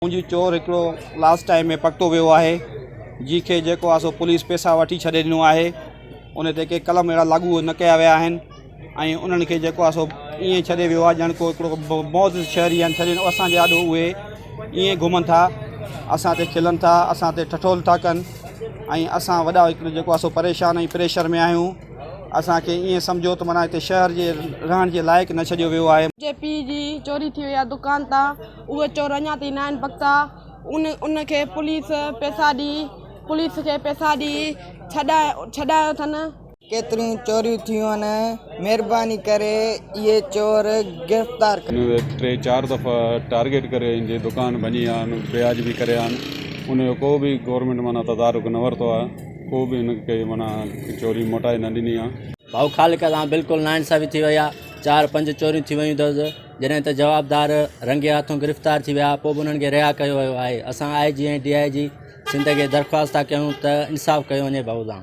मुंहिंजी चोर हिकिड़ो लास्ट टाइम में पकड़ो वियो आहे, जंहिंखे जेको आहे सो पुलिस पैसा वठी छॾे ॾिनो आहे। उन ते के कलम अहिड़ा लागू न कया विया आहिनि ऐं उन्हनि खे जेको आहे सो ईअं छॾे वियो आहे ॼण को हिकिड़ो मौज शहरी आहिनि। छॾे असांजे ॾाढो उहे ईअं घुमनि था, असां ते खिलनि था, असां ते ठठोल था कनि ऐं असां वॾा हिकिड़ो जेको आहे सो परेशान ऐं प्रेशर में आहियूं। असांखे ईअं सम्झो त माना हिते शहर जे रहण जे लाइक़ु न छॾियो वियो आहे। मुंहिंजे पीउ जी चोरी थी वई आहे दुकान तां, उहे चोर अञा ताईं न आहिनि पकिता। उनखे पुलिस खे पैसा ॾी छॾायो अथनि। केतिरियूं चोरियूं थियूं आहिनि, महिरबानी करे इहे चोर गिरफ़्तार कयो। 3-4 दफ़ा टारगेट करे इनजे दुकान भञी आहिनि, ब्याज बि करे आहिनि। उनजो को बि गवर्नमेंट माना तदारुक न वरितो आहे, को बि इनखे माना चोरी मोटाए न ॾिनी आहे। भाऊ ख़ालिक सां बिल्कुलु नाइंसाफ़ी थी वई आहे। 4-5 चोरियूं थी वयूं अथसि, जॾहिं त जवाबदार रंगे हथों गिरफ़्तार थी विया, पोइ बि उन्हनि खे रिहा कयो वियो आहे। असां IG ऐं DIG सिंध खे दरख़्वास्त था कयूं त इंसाफ़ कयो वञे भाऊ सां।